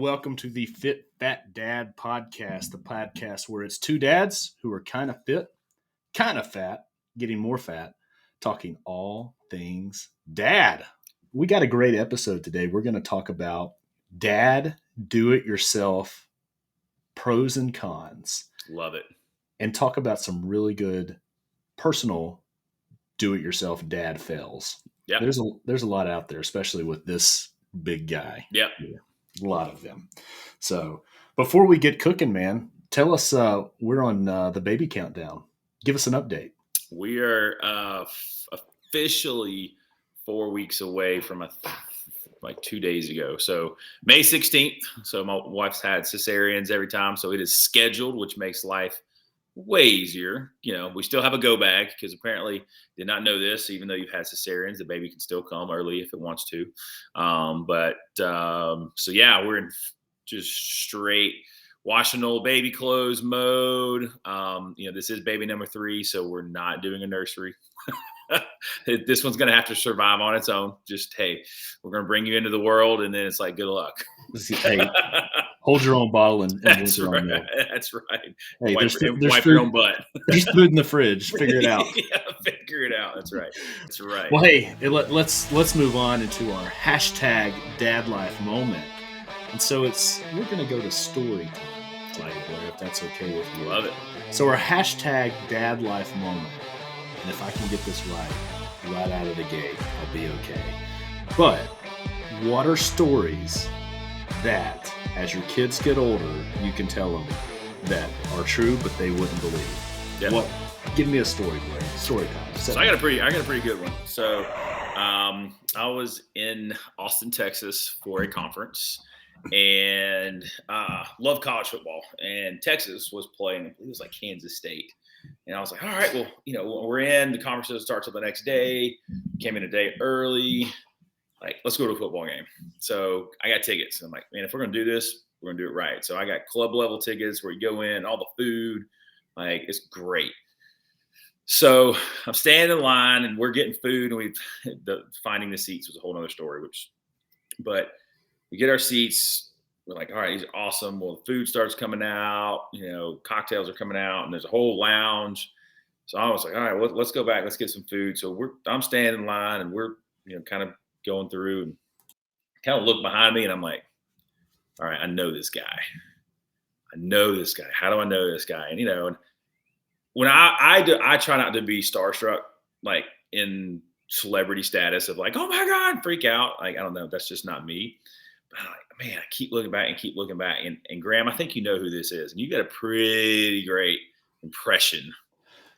welcome to the Fit Fat Dad podcast, the podcast where it's two dads who are kind of fit, kind of fat, getting more fat, talking all things dad. We got a great episode today. We're going to talk about dad do-it-yourself pros and cons. Love it. And talk about some really good personal do-it-yourself dad fails. Yeah. There's a lot out there, especially with this big guy. Yep. Yeah. A lot of them. So before we get cooking, man, tell us we're on the baby countdown. Give us an update. We are officially 4 weeks away from like 2 days ago. So May 16th. So my wife's had cesareans every time. So it is scheduled, which makes life way easier. You know, we still have a go bag because apparently did not know this. Even though you've had cesareans, the baby can still come early if it wants to. So yeah, we're in just straight washing old baby clothes mode. This is baby number 3, so we're not doing a nursery. This one's going to have to survive on its own. Just, hey, we're going to bring you into the world, and then it's like, good luck. Hey, hold your own bottle and That's your right. own milk. That's right. Hey, wipe your own butt. There's food in the fridge. Figure it out. Yeah, figure it out. That's right. That's right. Well, hey, let's move on into our hashtag dad life moment. And so we're going to go to story time, Blair, if that's okay with you. Love it. So our hashtag dad life moment. And if I can get this right out of the gate, I'll be okay. But what are stories that, as your kids get older, you can tell them that are true, but they wouldn't believe? Yep. What? Give me a story, Blair. Story time. So I got a pretty good one. So I was in Austin, Texas for a conference, and love college football. And Texas was playing. It was like Kansas State. And I was like, all right, well, we're in. The conference starts the next day. Came in a day early. Like, let's go to a football game. So I got tickets. I'm like, man, if we're going to do this, we're going to do it right. So I got club level tickets where you go in, all the food. Like, it's great. So I'm standing in line and we're getting food, and finding the seats was a whole other story, but we get our seats. We're like, all right, these are awesome. Well, the food starts coming out, cocktails are coming out, and there's a whole lounge. So I was like, all right, well, let's go back. Let's get some food. So I'm standing in line, and we're, kind of going through, and kind of look behind me, and I'm like, all right, I know this guy. How do I know this guy? And, when I try not to be starstruck, like in celebrity status of like, oh my God, freak out. Like, I don't know. That's just not me. But I'm like, man, I keep looking back. And Graham, I think you know who this is. And you got a pretty great impression.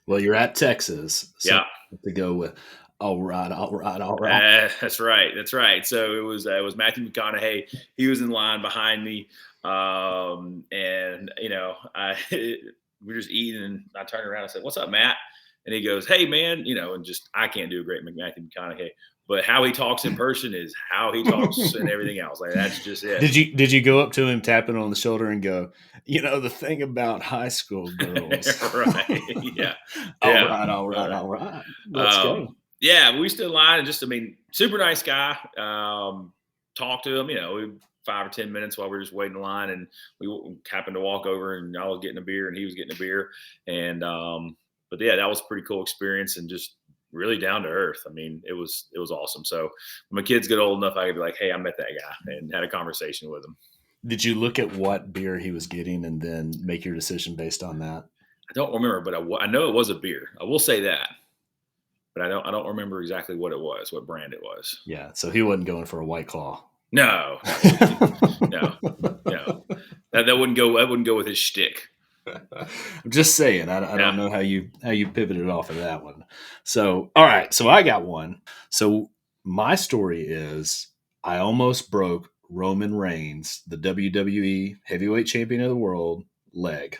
Well, you're at Texas. So yeah. To go with, all right. That's right. So it was Matthew McConaughey. He was in line behind me. We were just eating, and I turned around and said, what's up, Matt? And he goes, hey, man, and just I can't do a great Matthew McConaughey. But how he talks in person is how he talks and everything else. Like, that's just it. Did you go up to him, tap him on the shoulder, and go, the thing about high school girls? Right. Yeah. All right. Let's go. Yeah, we stood in line, and super nice guy. Talked to him, 5 or 10 minutes while we were just waiting in line, and we happened to walk over, and I was getting a beer and he was getting a beer. And, but yeah, that was a pretty cool experience, and just really down to earth. It was awesome. So when my kids get old enough, I could be like, hey, I met that guy and had a conversation with him. Did you look at what beer he was getting and then make your decision based on that? I don't remember, but I know it was a beer. I will say that, but I don't remember exactly what it was, what brand it was. Yeah. So he wasn't going for a White Claw. No. That wouldn't go. That wouldn't go with his shtick. I'm just saying. I don't know how you pivoted off of that one. So all right. So I got one. So my story is I almost broke Roman Reigns, the WWE heavyweight champion of the world, leg.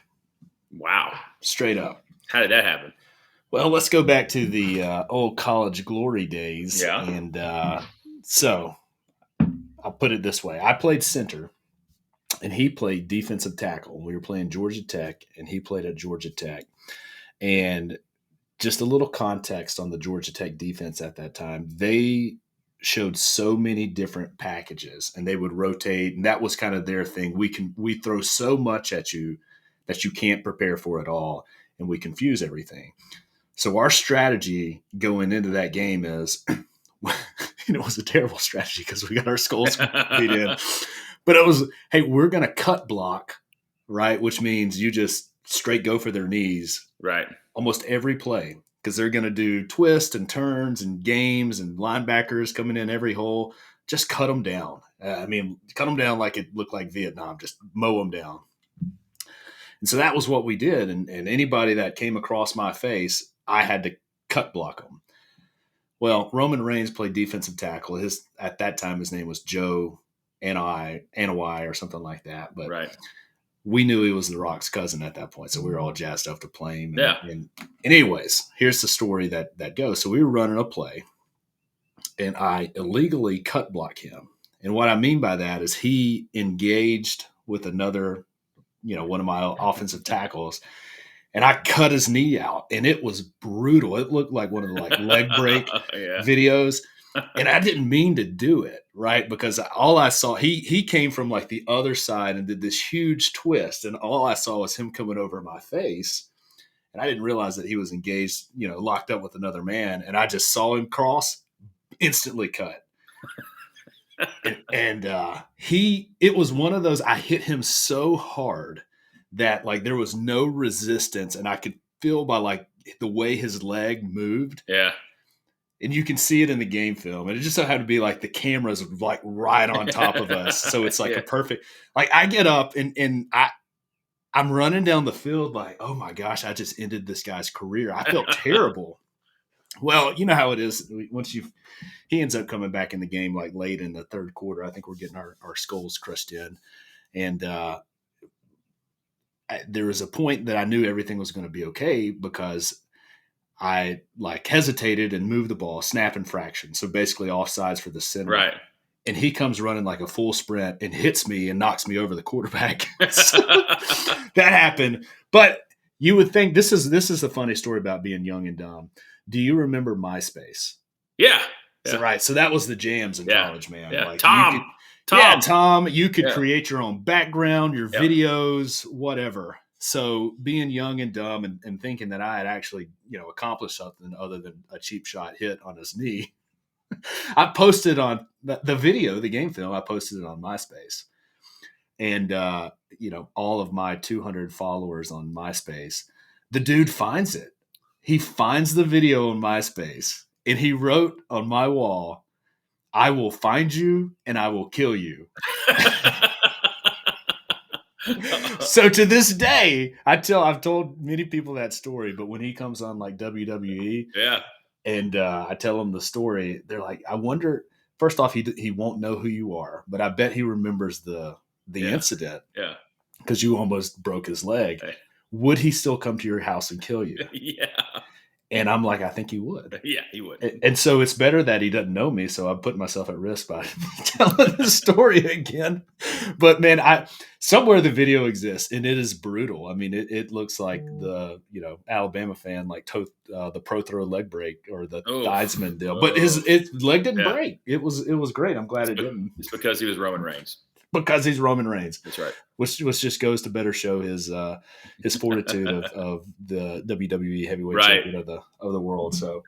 Wow. Straight up. How did that happen? Well, let's go back to the old college glory days. Yeah. And so I'll put it this way. I played center, and he played defensive tackle. We were playing Georgia Tech, and he played at Georgia Tech. And just a little context on the Georgia Tech defense at that time, they showed so many different packages, and they would rotate, and that was kind of their thing. We throw so much at you that you can't prepare for it all, and we confuse everything. So our strategy going into that game is, it was a terrible strategy because we got our skulls beat in, but it was, hey, we're going to cut block, right? Which means you just straight go for their knees, right? Almost every play, because they're going to do twists and turns and games and linebackers coming in every hole. Just cut them down. Cut them down like it looked like Vietnam. Just mow them down. And so that was what we did. And anybody that came across my face, I had to cut block them. Well, Roman Reigns played defensive tackle. At that time, his name was Joe Anawai or something like that. But right. We knew he was The Rock's cousin at that point, so we were all jazzed up to play him. And anyways, here's the story that goes. So we were running a play, and I illegally cut block him. And what I mean by that is he engaged with another, one of my offensive tackles, and I cut his knee out, and it was brutal. It looked like one of the leg break videos. And I didn't mean to do it, right? Because all I saw, he came from like the other side and did this huge twist. And all I saw was him coming over my face. And I didn't realize that he was engaged, locked up with another man. And I just saw him cross, instantly cut. It was one of those, I hit him so hard that like there was no resistance. And I could feel by like the way his leg moved. Yeah. And you can see it in the game film. And it just so happened to be like the cameras like right on top of us. So it's like a perfect, like I get up and I'm running down the field like, oh my gosh, I just ended this guy's career. I felt terrible. Well, you know how it is. He ends up coming back in the game like late in the third quarter. I think we're getting our skulls crushed in. And there was a point that I knew everything was going to be okay because I like hesitated and moved the ball, snap infraction. So basically offsides for the center. Right. And he comes running like a full sprint and hits me and knocks me over the quarterback. So that happened. But you would think this is the funny story about being young and dumb. Do you remember MySpace? Yeah. So, right. So that was the jams in college, man. Yeah. Like Tom. Tom, you could create your own background, your videos, whatever. So being young and dumb and thinking that I had actually, accomplished something other than a cheap shot hit on his knee, I posted on the video, the game film, I posted it on MySpace. And, all of my 200 followers on MySpace, the dude finds it. He finds the video on MySpace and he wrote on my wall, "I will find you and I will kill you." So to this day, I've told many people that story, but when he comes on like WWE, and I tell them the story, they're like, I wonder. First off, he won't know who you are, but I bet he remembers the incident. Yeah, because you almost broke his leg. Right. Would he still come to your house and kill you? Yeah. And I'm like, I think he would. Yeah, he would. And so it's better that he doesn't know me. So I'm putting myself at risk by telling the story again. But man, somewhere the video exists and it is brutal. I mean, it looks like the, Alabama fan, like the pro throw leg break or the Theismann deal, but his leg didn't break. It was great. I'm glad it didn't. It's because he was Roman Reigns. Because he's Roman Reigns. That's right. Which just goes to better show his fortitude of the WWE heavyweight champion of the world. So,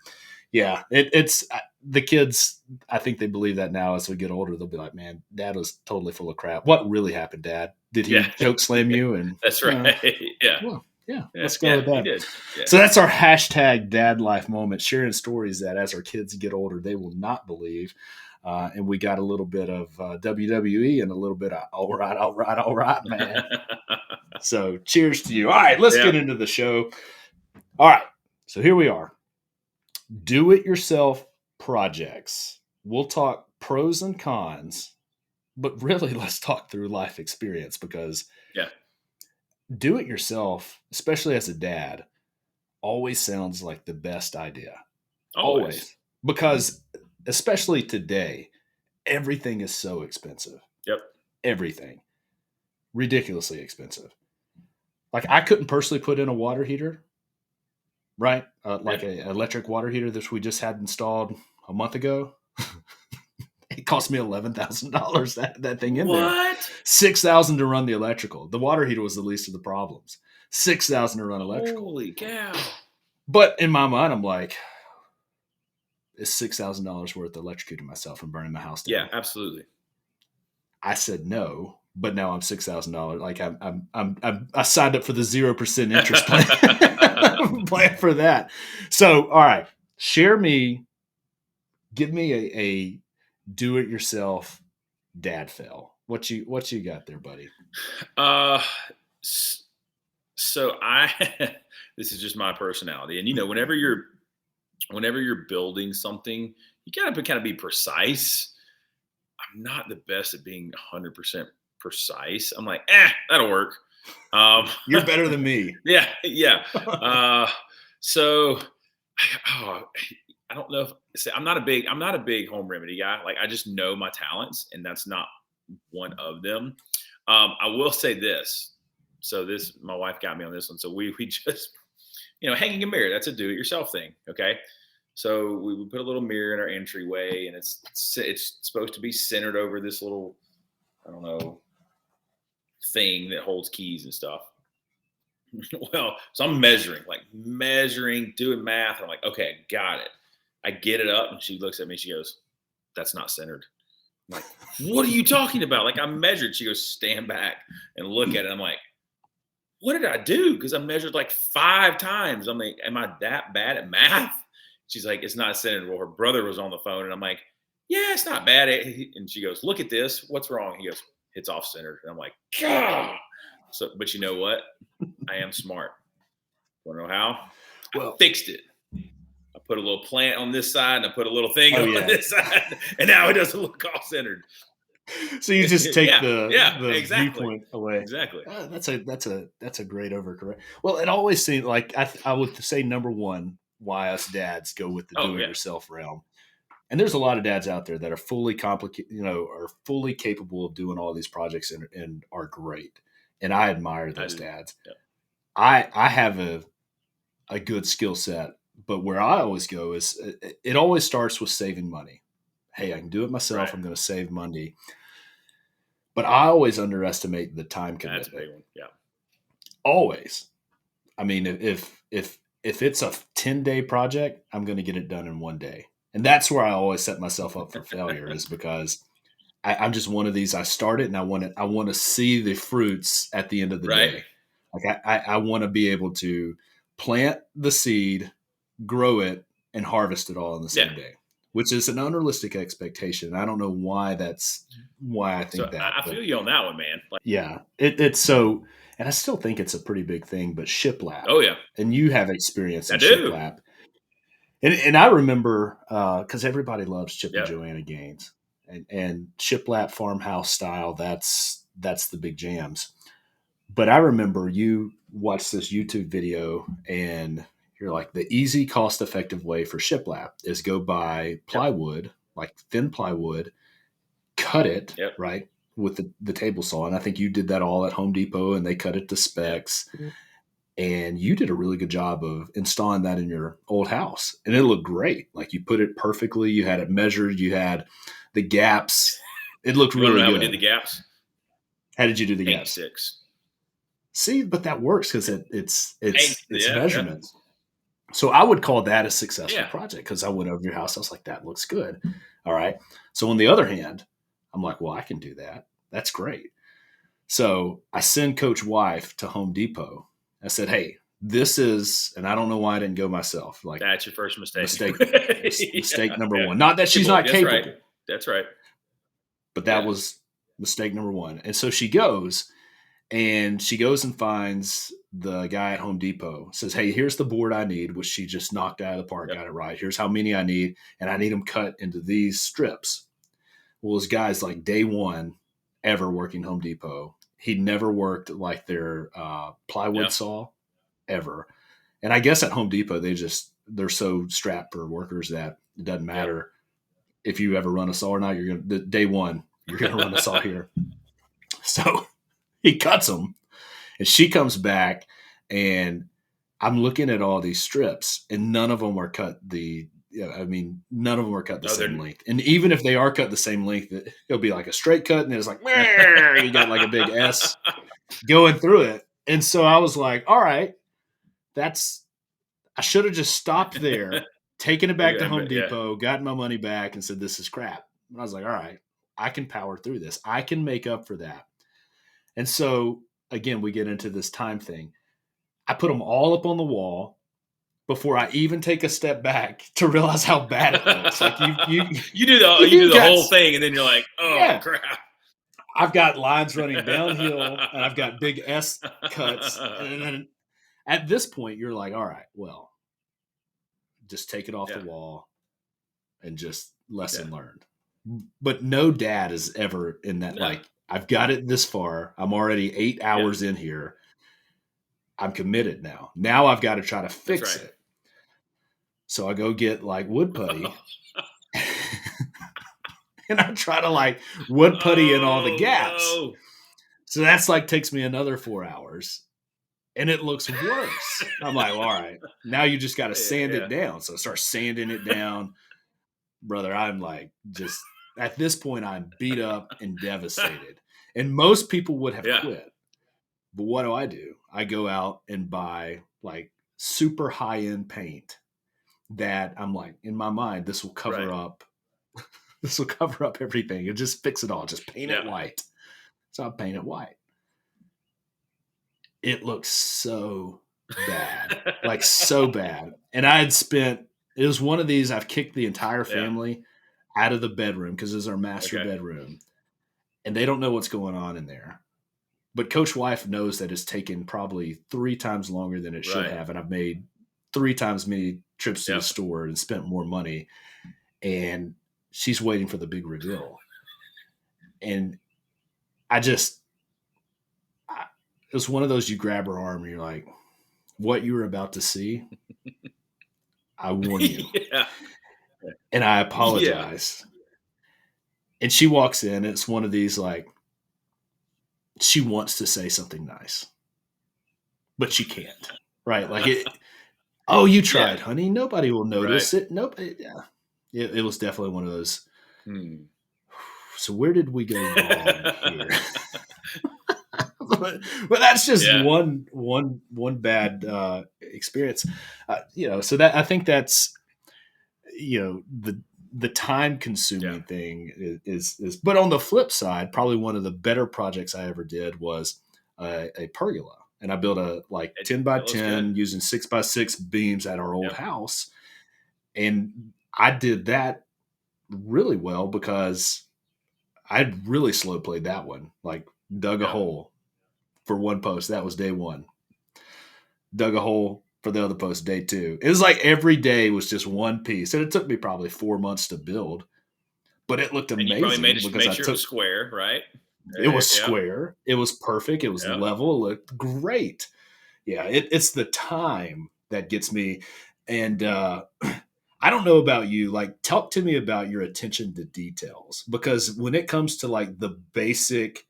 yeah, it's the kids. I think they believe that now as we get older, they'll be like, "Man, Dad was totally full of crap. What really happened, Dad? Did he choke slam you?" And that's right. Well, let's go with that. He did. Yeah. So that's our hashtag Dad Life moment, sharing stories that as our kids get older, they will not believe. And we got a little bit of WWE and a little bit of all right, man. So cheers to you. All right, let's get into the show. All right, so here we are. Do-it-yourself projects. We'll talk pros and cons, but really let's talk through life experience because do-it-yourself, especially as a dad, always sounds like the best idea. Always. Because especially today, everything is so expensive. Yep. Everything. Ridiculously expensive. Like I couldn't personally put in a water heater, right? Like an electric water heater that we just had installed a month ago. It cost me $11,000 that thing in there. What? $6,000 to run the electrical. The water heater was the least of the problems. $6,000 to run electrical. Holy cow! But in my mind, I'm like, it's $6,000 worth electrocuting myself and burning my house down. Yeah, absolutely. I said no, but now I'm $6,000. Like I signed up for the 0% interest plan for that. So, all right, give me a do-it-yourself dad fail. What you got there, buddy? So this is just my personality, and whenever you're building something, you gotta kind of be precise. I'm not the best at being 100% precise. I'm like, that'll work. You're better than me. Yeah. So, I don't know I'm not a big home remedy guy. Like, I just know my talents, and that's not one of them. I will say this. So my wife got me on this one. So we just, hanging a mirror, that's a do-it-yourself thing. Okay. So we put a little mirror in our entryway, and it's supposed to be centered over this little, I don't know, thing that holds keys and stuff. Well, so I'm measuring, doing math. I'm like, okay, got it. I get it up, and she looks at me. She goes, "That's not centered." I'm like, "What are you talking about?" Like, I measured. She goes, "Stand back and look at it." I'm like, "What did I do?" Because I measured like 5 times. I'm like, "Am I that bad at math?" She's like, "It's not centered." Well, her brother was on the phone, and I'm like, "Yeah, it's not bad." And she goes, "Look at this. What's wrong?" He goes, "It's off centered." And I'm like, "God." So, but you know what? I am smart. Want to know how? Well, I fixed it. I put a little plant on this side, and I put a little thing on this side, and now it doesn't look off centered. So you just take the exactly. viewpoint away. Exactly. That's a great overcorrect. Well, it always seemed like I would say number one, why us dads go with the do-it-yourself realm. And there's a lot of dads out there that are fully complicated, are fully capable of doing all these projects and are great. And I admire those dads. Yeah. I have a good skill set, but where I always go is it always starts with saving money. Hey, I can do it myself. Right. I'm going to save money. But I always underestimate the time commitment. That's a big one. Yeah. Always. I mean, if it's a 10-day project, I'm going to get it done in 1 day. And that's where I always set myself up for failure is because I'm just one of these. I start it and I want to see the fruits at the end of the day. Like I want to be able to plant the seed, grow it, and harvest it all in the same day, which is an unrealistic expectation. I don't know why I think that. I feel you on that one, man. It's so, and I still think it's a pretty big thing, but shiplap. Oh yeah. And you have experience in shiplap. And I remember, cause everybody loves Chip and Joanna Gaines and shiplap farmhouse style. That's the big jams. But I remember you watched this YouTube video and you're like, the easy, cost-effective way for shiplap is go buy plywood, like thin plywood, cut it, right, with the table saw. And I think you did that all at Home Depot, and they cut it to specs. Mm-hmm. And you did a really good job of installing that in your old house. And it looked great. Like you put it perfectly. You had it measured. You had the gaps. It looked really good. How we did the gaps? How did you do the gaps? 6. See, but that works because it's measurements. Yeah. So I would call that a successful project because I went over your house. I was like, that looks good. All right. So on the other hand, I'm like, well, I can do that. That's great. So I send Coach Wife to Home Depot. I said, hey, this is, and I don't know why I didn't go myself. Like that's your first mistake. Mistake number one. Not that she's not capable. Right. That's right. But that was mistake number one. And so she goes and finds the guy at Home Depot, says, hey, here's the board I need, which she just knocked out of the park, got it right. Here's how many I need. And I need them cut into these strips. Well, this guy's like day one ever working Home Depot. He'd never worked like their plywood saw ever. And I guess at Home Depot, they're so strapped for workers that it doesn't matter if you ever run a saw or not. Day one, you're going to run a saw here. So he cuts them and she comes back and I'm looking at all these strips and none of them are cut the yeah, I mean, none of them are cut the Oh, same they're length. And even if they are cut the same length, it'll be like a straight cut, and it's like, "Meh," you got like a big S going through it. And so I was like, all right, I should have just stopped there, taken it back to Home yeah, Depot, gotten my money back, and said, this is crap. And I was like, all right, I can power through this. I can make up for that. And so, again, we get into this time thing. I put them all up on the wall before I even take a step back to realize how bad it looks. Like you do the whole thing, and then you're like, oh yeah, crap. I've got lines running downhill, and I've got big S cuts, and then at this point, you're like, all right, well, just take it off the wall and just lesson learned. But no dad is ever in that, like, I've got it this far. I'm already 8 hours in here. I'm committed now. Now I've got to try to fix it. So I go get like wood putty and I try to like wood putty in all the gaps. No. So that's like takes me another 4 hours. And it looks worse. I'm like, well, all right, now you just got to sand it down. So I start sanding it down. Brother, I'm like, just at this point, I'm beat up and devastated. And most people would have quit. But what do? I go out and buy like super high-end paint that I'm like, in my mind, this will cover up. This will cover up everything. It'll just fix it all. Just paint it white. So I paint it white. It looks so bad, like so bad. And I had spent, it was one of these, I've kicked the entire family out of the bedroom because it's our master bedroom. And they don't know what's going on in there. But Coach Wife knows that it's taken probably 3 times longer than it should have. And I've made 3 times many trips to the store and spent more money. And she's waiting for the big reveal. And it was one of those, you grab her arm and you're like, what you were about to see, I warn you. And I apologize. And she walks in. It's one of these, like, she wants to say something nice, but she can't. Right? Like, oh, you tried, honey. Nobody will notice it. Nobody. Yeah. It was definitely one of those. So where did we go wrong here? but that's just one bad experience, so that I think that's the time consuming thing is. But on the flip side, probably one of the better projects I ever did was a pergola, and I built a 10 by 10 using 6 by 6 beams at our old house, and I did that really well because I really slow played that one, like dug a hole for one post. That was day 1. Dug a hole for the other post, day 2. It was like every day was just one piece. And it took me probably 4 months to build, but it looked amazing. And you probably made sure it was square, right? It was square. It was perfect. It was level. It looked great. Yeah, it's the time that gets me. And I don't know about you. Like, talk to me about your attention to details, because when it comes to like the basic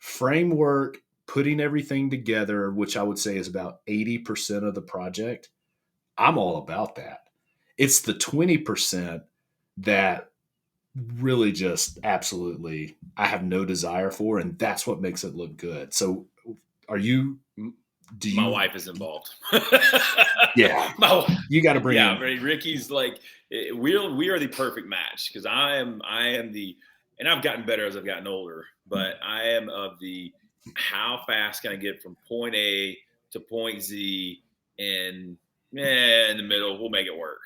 framework, putting everything together, which I would say is about 80% of the project, I'm all about that. It's the 20% that really just absolutely I have no desire for, and that's what makes it look good. So my wife is involved. Yeah. You got to bring in. I mean, Ricky's like, we are the perfect match, because I am the, and I've gotten better as I've gotten older, but I am of the, how fast can I get from point A to point Z, and in the middle, we'll make it work.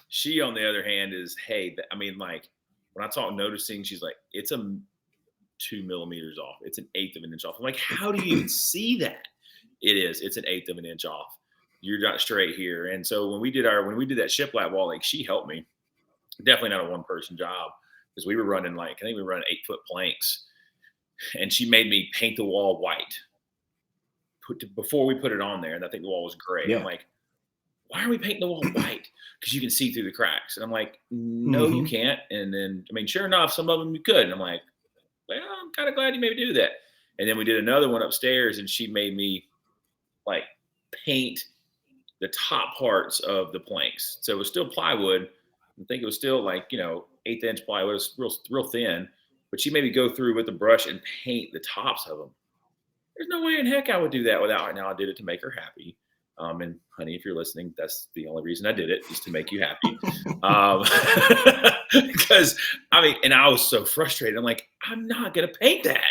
She, on the other hand, is, hey, I mean, like, when I talk noticing, she's like, it's 2 millimeters off. It's 1/8 of an inch off. I'm like, how do you even see that? It's 1/8 of an inch off. You're not straight here. And so when we did that shiplap wall, like, she helped me. Definitely not a one person job, because we were running I think we were running 8-foot planks, and she made me paint the wall white before we put it on there. And I think the wall was gray. Yeah. I'm like, why are we painting the wall white? Because you can see through the cracks. And I'm like, no, you can't. And then, I mean, sure enough, some of them you could. And I'm like, well, I'm kind of glad you made me do that. And then we did another one upstairs, and she made me paint the top parts of the planks. So it was still plywood, I think it was still like, 1/8 inch plywood. It was real thin, but she made me go through with the brush and paint the tops of them. There's no way in heck I would do that without her. Now I did it to make her happy. And honey, if you're listening, that's the only reason I did it, is to make you happy. Because and I was so frustrated. I'm like, I'm not gonna paint that.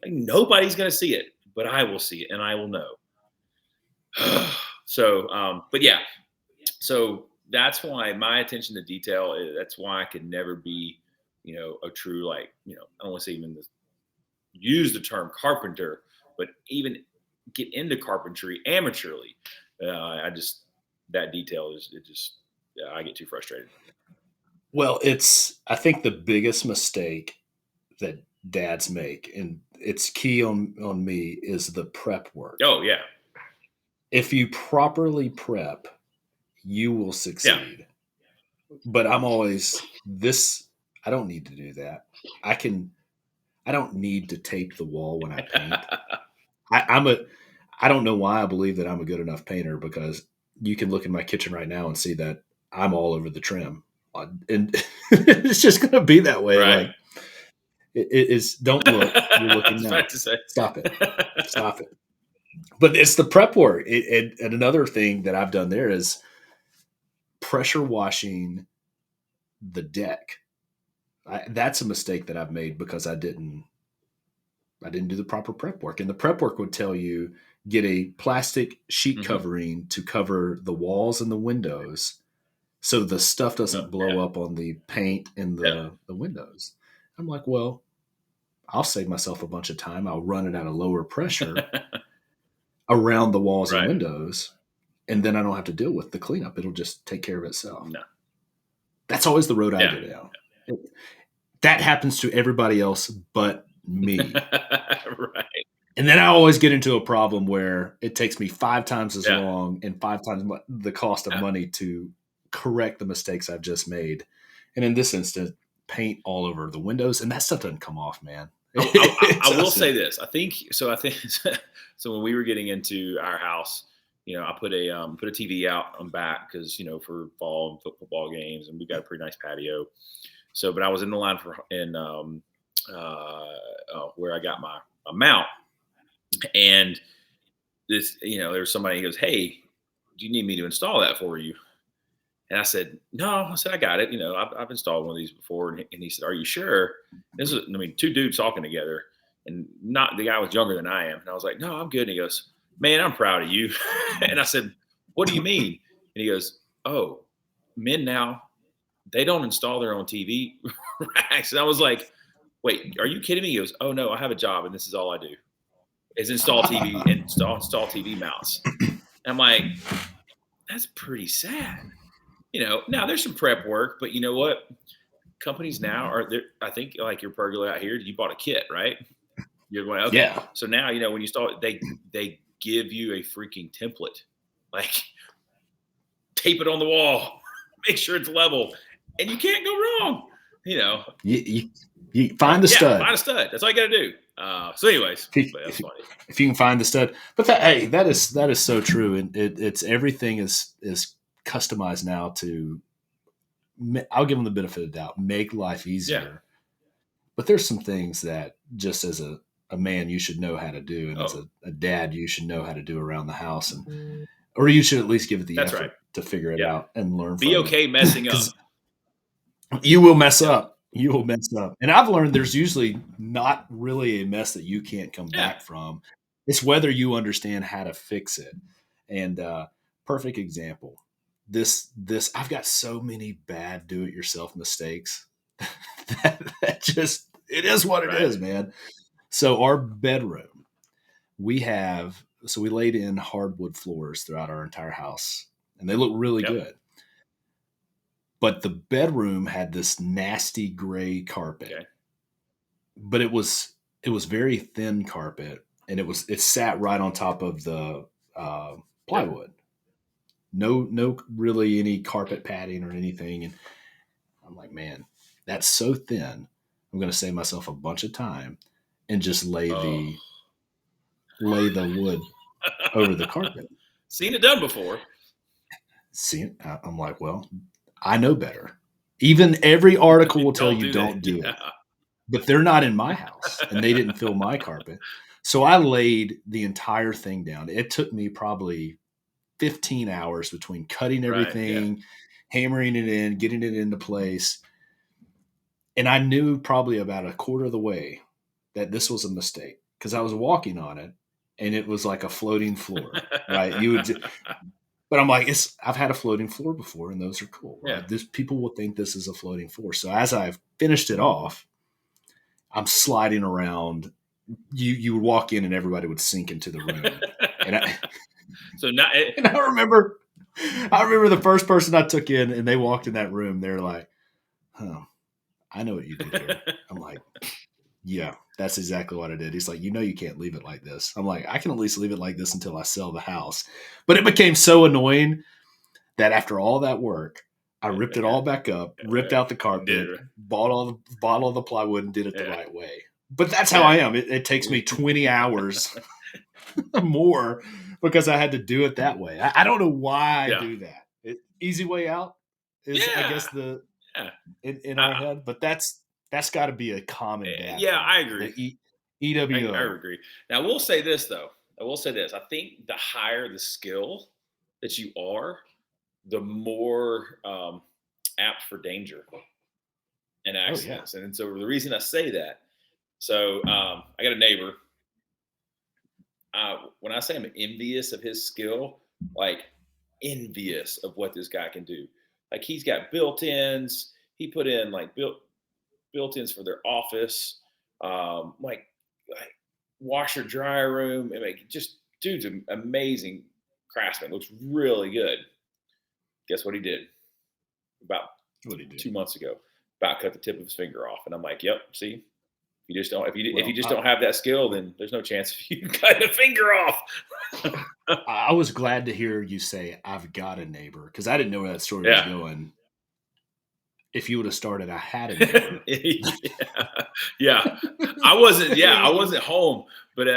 Like nobody's gonna see it, but I will see it and I will know. So, but yeah, so that's why my attention to detail that's why I could never be, a true, like, I don't want to say even use the term carpenter, but even get into carpentry amateurly. I just, that detail is, it just, yeah, I get too frustrated. Well, I think the biggest mistake that dads make, and it's key on me, is the prep work. Oh yeah. If you properly prep, you will succeed. But I'm always I don't need to do that. I don't need to tape the wall when I paint. I don't know why I believe that I'm a good enough painter, because you can look in my kitchen right now and see that I'm all over the trim. And it's just going to be that way. Right. Like it's, don't look, you're looking now. To say. Stop it. Stop it. But it's the prep work. And another thing that I've done there is pressure washing the deck. That's a mistake that I've made because I didn't do the proper prep work. And the prep work would tell you, get a plastic sheet covering to cover the walls and the windows, so the stuff doesn't blow up on the paint and the windows. I'm like, well, I'll save myself a bunch of time. I'll run it at a lower pressure around the walls and windows, and then I don't have to deal with the cleanup. It'll just take care of itself. No. That's always the road I go down. That happens to everybody else but me. Right. And then I always get into a problem where it takes me 5 times as long and 5 times the cost of money to correct the mistakes I've just made. And in this instance, paint all over the windows, and that stuff doesn't come off, man. I will say this. I think so when we were getting into our house, I put a TV out on back because, for fall and football games, and we got a pretty nice patio. So, but I was in the line where I got my mount, and this, there was somebody who goes, "Hey, do you need me to install that for you?" And I said, "No." I said, "I got it. I've installed one of these before." And he said, "Are you sure?" This is, 2 dudes talking together, and not, the guy was younger than I am. And I was like, "No, I'm good." And he goes, "Man, I'm proud of you." And I said, "What do you mean?" And he goes, "Oh, men now, they don't install their own TV racks." And I was like, "Wait, are you kidding me?" He goes, "Oh no, I have a job and this is all I do, is install TV mounts." And I'm like, that's pretty sad. Now there's some prep work, but you know what? Companies now are there. I think like your pergola out here, you bought a kit, right? You're going, okay. Yeah. So now, when you start, they give you a freaking template, like tape it on the wall, make sure it's level, and you can't go wrong. You find the stud. Find a stud. That's all you got to do. So, anyways, that's funny. If you can find the stud, but that is so true, and it's everything is customized now to. I'll give them the benefit of the doubt, make life easier. Yeah. But there's some things that just as a man you should know how to do, and as a dad you should know how to do around the house, or you should at least give it the effort to figure it out and learn. Be okay messing up. You will mess up. You will mess up. And I've learned there's usually not really a mess that you can't come back from. It's whether you understand how to fix it. And perfect example. This I've got so many bad do-it-yourself mistakes that just, it is what it is, man. So our bedroom, we laid in hardwood floors throughout our entire house, and they look really good. But the bedroom had this nasty gray carpet, but it was very thin carpet, and it sat right on top of the plywood. No, really any carpet padding or anything. And I'm like, man, that's so thin. I'm going to save myself a bunch of time and just lay the wood over the carpet. Seen it done before. I'm like, well, I know better. Even every article will tell Don't you do don't that. do Yeah. it. But they're not in my house, and they didn't fill my carpet. So I laid the entire thing down. It took me probably 15 hours between cutting Right. Yeah. everything, hammering it in, getting it into place. And I knew probably about a quarter of the way that this was a mistake because I was walking on it and it was like a floating floor, right? But I'm like, I've had a floating floor before and those are cool, Yeah. right? People will think this is a floating floor. So as I've finished it off, I'm sliding around. You would walk in and everybody would sink into the room. And I, So now, and I remember the first person I took in and they walked in that room. They're like, "Huh, I know what you did here." I'm like, "Yeah, that's exactly what I did." He's like, you can't leave it like this." I'm like, "I can at least leave it like this until I sell the house." But it became so annoying that after all that work, I ripped it all back up, ripped out the carpet, bought all the plywood, and did it the right way. But that's how I am. It takes me 20 hours more because I had to do it that way. I don't know why I do that. Easy way out is, I guess, the in our head, but that's got to be a common dad. Yeah, thing. I agree. The EWO. I agree. Now, I will say this though. I think the higher the skill that you are, the more apt for danger and accidents. And so the reason I say that, so I got a neighbor. When I say I'm envious of his skill, like envious of what this guy can do. Like he's got built-ins. He put in like built-ins for their office, like washer dryer room. And like just dude's an amazing craftsman. Looks really good. Guess what he did? About 2 months ago, about cut the tip of his finger off. And I'm like, yep, see, you just don't. If you just don't have that skill, then there's no chance of you cutting a finger off. I was glad to hear you say I've got a neighbor because I didn't know where that story was going. If you would have started, I had a neighbor. Yeah. I wasn't home, but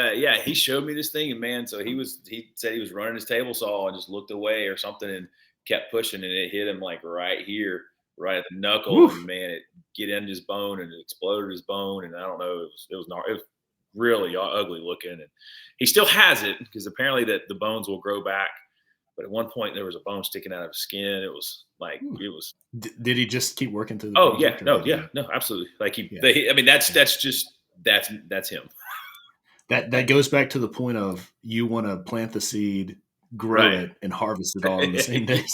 he showed me this thing, and man, so he said he was running his table saw and just looked away or something and kept pushing, and it hit him like right here, right at the knuckle. Oof. And man, it get into his bone and it exploded his bone, and I don't know, it was really ugly looking, and he still has it because apparently that the bones will grow back. But at one point there was a bone sticking out of his skin. It was like it was. Did he just keep working through the? Oh yeah, no, absolutely. Like I mean, that's him. That goes back to the point of you want to plant the seed, grow it, and harvest it all in the same day.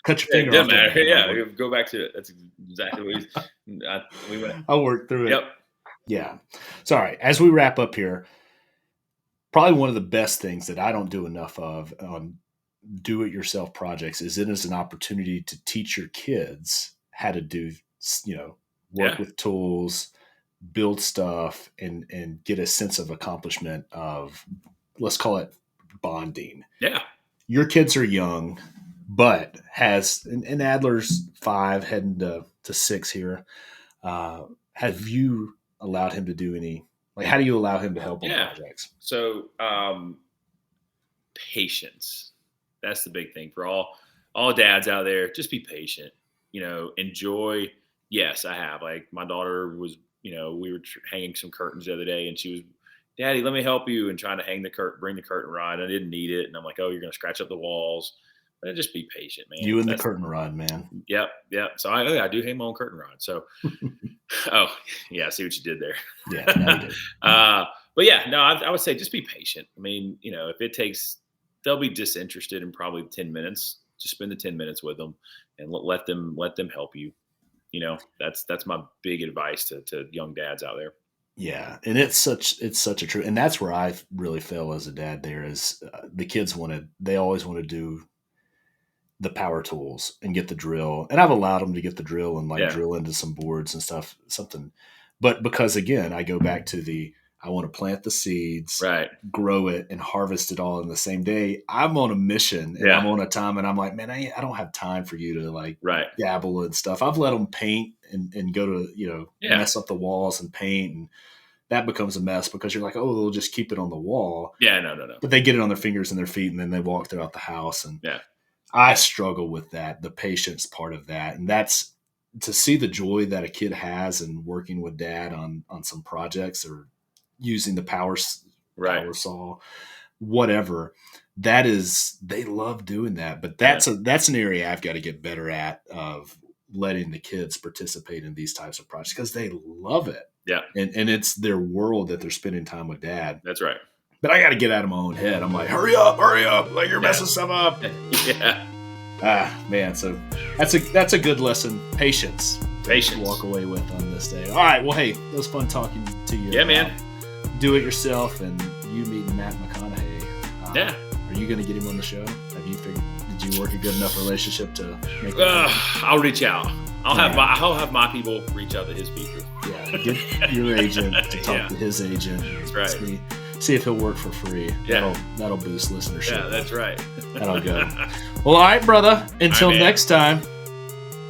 Cut your finger off. Matter. Yeah, go back to it. That's exactly what we went. I'll work through it. Yep. Yeah. Sorry. As we wrap up here, probably one of the best things that I don't do enough of on do-it-yourself projects is it is an opportunity to teach your kids how to do, work with tools, build stuff, and get a sense of accomplishment of, let's call it bonding. Yeah. Your kids are young, but and Adler's 5 heading to 6 here. Have you allowed him to do any, like, how do you allow him to help on projects? So, patience. That's the big thing for all dads out there. Just be patient, enjoy. Yes, I have. Like my daughter was, we were hanging some curtains the other day and she was, "Daddy, let me help you," and trying to bring the curtain rod. I didn't need it. And I'm like, "Oh, you're going to scratch up the walls." But just be patient, man. You and the curtain rod, man. Yep. So I do hang my own curtain rod. So, oh yeah, I see what you did there. Yeah, now you did. But yeah, no, I would say just be patient. I mean, if it takes, they'll be disinterested in probably 10 minutes. Just spend the 10 minutes with them and let them help you. That's my big advice to young dads out there. Yeah, and it's such a true, and that's where I really feel as a dad. There is the kids they always want to do the power tools and get the drill, and I've allowed them to get the drill and drill into some boards and stuff, but because again, I go back to I want to plant the seeds, right, grow it, and harvest it all in the same day. I'm on a mission, and I'm on a time, and I'm like, man, I don't have time for you to dabble and stuff. I've let them paint and go to mess up the walls and paint, and that becomes a mess because you're like, oh, they'll just keep it on the wall. Yeah, no. But they get it on their fingers and their feet, and then they walk throughout the house. And I struggle with that, the patience part of that, and that's to see the joy that a kid has in working with dad on some projects or using the power saw, whatever, they love doing that. But that's an area I've got to get better at, of letting the kids participate in these types of projects, because they love it. Yeah. And it's their world that they're spending time with dad. That's right. But I got to get out of my own head. I'm like, hurry up, like you're messing stuff up. Yeah. Man, so that's a good lesson. Patience to walk away with on this day. All right, well, hey, it was fun talking to you. Yeah, man. Do it yourself, and you meeting Matt McConaughey. Yeah. Are you going to get him on the show? Did you work a good enough relationship to make it? I'll reach out. I'll have my people reach out to his people. Yeah, get your agent to talk to his agent. That's right. See if he'll work for free. Yeah. That'll boost listenership. Yeah, that's right. That'll go. Well, all right, brother. Until next time,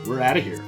we're out of here.